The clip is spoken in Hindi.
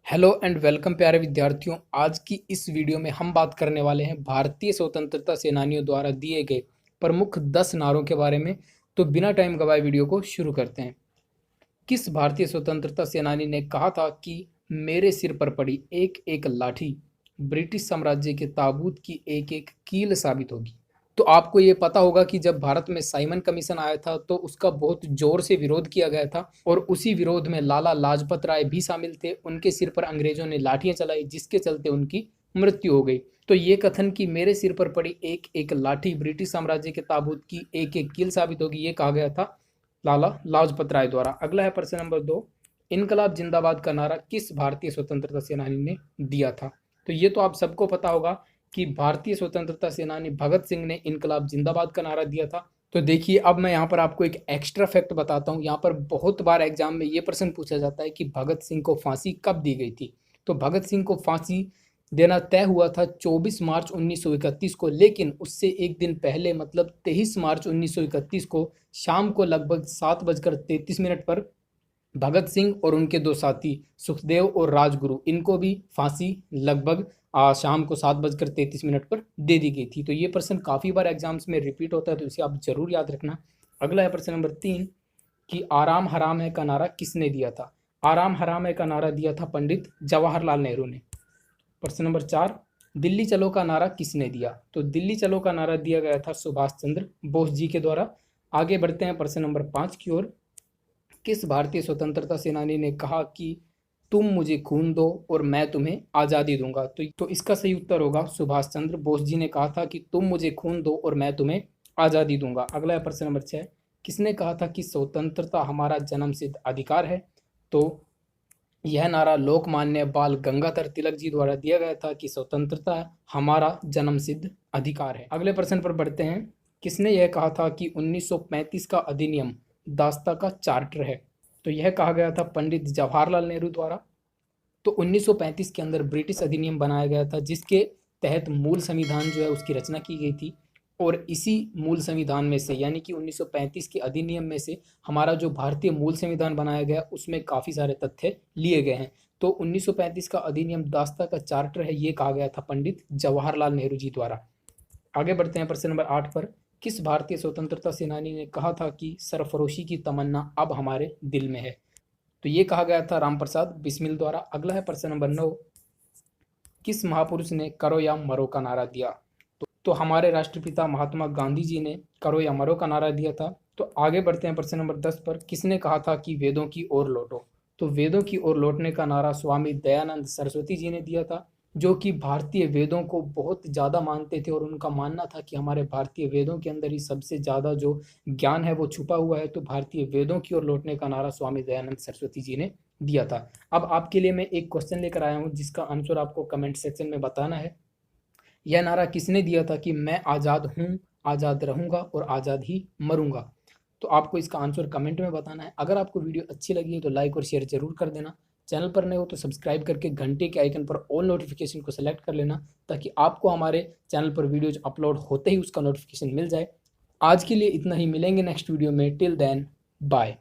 हेलो एंड वेलकम प्यारे विद्यार्थियों। आज की इस वीडियो में हम बात करने वाले हैं भारतीय स्वतंत्रता सेनानियों द्वारा दिए गए प्रमुख 10 नारों के बारे में। तो बिना टाइम गवाए वीडियो को शुरू करते हैं। किस भारतीय स्वतंत्रता सेनानी ने कहा था कि मेरे सिर पर पड़ी एक एक लाठी ब्रिटिश साम्राज्य के ताबूत की एक एक कील साबित होगी? तो आपको ये पता होगा कि जब भारत में साइमन कमीशन आया था तो उसका बहुत जोर से विरोध किया गया था और उसी विरोध में लाला लाजपत राय भी शामिल थे। उनके सिर पर अंग्रेजों ने लाठियां चलाई जिसके चलते उनकी मृत्यु हो गई। तो ये कथन कि मेरे सिर पर पड़ी एक एक लाठी ब्रिटिश साम्राज्य के ताबूत की एक एक कील साबित होगी, ये कहा गया था लाला लाजपत राय द्वारा। अगला है प्रश्न नंबर 2। इनकलाब जिंदाबाद का नारा किस भारतीय स्वतंत्रता सेनानी ने दिया था? तो ये तो आप सबको पता होगा कि भारतीय स्वतंत्रता सेनानी भगत सिंह ने इनकलाब जिंदाबाद का नारा दिया था। तो देखिए, अब मैं यहाँ पर आपको एक एक्स्ट्रा फैक्ट बताता हूँ। यहाँ पर बहुत बार एग्जाम में ये प्रश्न पूछा जाता है कि भगत सिंह को फांसी कब दी गई थी। तो भगत सिंह को फांसी देना तय हुआ था 24 मार्च 1931 को, लेकिन उससे एक दिन पहले मतलब 23 मार्च 1931 को शाम को लगभग 7:33 पर भगत सिंह और उनके दो साथी सुखदेव और राजगुरु, इनको भी फांसी लगभग शाम को 7:33 पर दे दी गई थी। तो ये प्रश्न काफ़ी बार एग्जाम्स में रिपीट होता है, तो इसे आप जरूर याद रखना। अगला है प्रश्न नंबर 3 कि आराम हराम है का नारा किसने दिया था? आराम हराम है का नारा दिया था पंडित जवाहरलाल नेहरू ने। प्रश्न नंबर 4, दिल्ली चलो का नारा किसने दिया? तो दिल्ली चलो का नारा दिया गया था सुभाष चंद्र बोस जी के द्वारा। आगे बढ़ते हैं प्रश्न नंबर 5 की ओर। किस भारतीय स्वतंत्रता सेनानी ने कहा कि तुम मुझे खून दो और मैं तुम्हें आज़ादी दूंगा? तो इसका सही उत्तर होगा सुभाष चंद्र बोस जी ने कहा था कि तुम मुझे खून दो और मैं तुम्हें आज़ादी दूंगा। अगला है प्रश्न नंबर 6। किसने कहा था कि स्वतंत्रता हमारा जन्मसिद्ध अधिकार है? तो यह नारा लोकमान्य बाल गंगाधर तिलक जी द्वारा दिया गया था कि स्वतंत्रता हमारा जन्मसिद्ध अधिकार है। अगले प्रश्न पर बढ़ते हैं। किसने यह कहा था कि 1935 का अधिनियम दास्ता का चार्टर है? तो यह कहा गया था पंडित जवाहरलाल नेहरू द्वारा। तो 1935 के अंदर ब्रिटिश अधिनियम बनाया गया था जिसके तहत मूल संविधान जो है उसकी रचना की गई थी। और इसी मूल संविधान में से यानी कि 1935 के अधिनियम में से हमारा जो भारतीय मूल संविधान बनाया गया उसमें काफ़ी सारे तथ्य लिए गए हैं। तो 1935 का अधिनियम दास्ता का चार्टर है, ये कहा गया था पंडित जवाहरलाल नेहरू जी द्वारा। आगे बढ़ते हैं प्रश्न नंबर 8 पर। किस भारतीय स्वतंत्रता सेनानी ने कहा था कि सरफरोशी की तमन्ना अब हमारे दिल में है? तो ये कहा गया था रामप्रसाद बिस्मिल द्वारा। अगला है प्रश्न नंबर 9। किस महापुरुष ने करो या मरो का नारा दिया? तो हमारे राष्ट्रपिता महात्मा गांधी जी ने करो या मरो का नारा दिया था। तो आगे बढ़ते हैं प्रश्न नंबर 10 पर। किसने कहा था कि वेदों की ओर लौटो? तो वेदों की ओर लौटने का नारा स्वामी दयानंद सरस्वती जी ने दिया था, जो कि भारतीय वेदों को बहुत ज़्यादा मानते थे और उनका मानना था कि हमारे भारतीय वेदों के अंदर ही सबसे ज़्यादा जो ज्ञान है वो छुपा हुआ है। तो भारतीय वेदों की ओर लौटने का नारा स्वामी दयानंद सरस्वती जी ने दिया था। अब आपके लिए मैं एक क्वेश्चन लेकर आया हूँ जिसका आंसर आपको कमेंट सेक्शन में बताना है। यह नारा किसने दिया था कि मैं आज़ाद हूँ, आज़ाद रहूँगा और आज़ाद ही मरूँगा? तो आपको इसका आंसर कमेंट में बताना है। अगर आपको वीडियो अच्छी लगी है तो लाइक और शेयर जरूर कर देना। चैनल पर नए हो तो सब्सक्राइब करके घंटे के आइकन पर ऑल नोटिफिकेशन को सेलेक्ट कर लेना, ताकि आपको हमारे चैनल पर वीडियोज अपलोड होते ही उसका नोटिफिकेशन मिल जाए। आज के लिए इतना ही, मिलेंगे नेक्स्ट वीडियो में। Till then bye.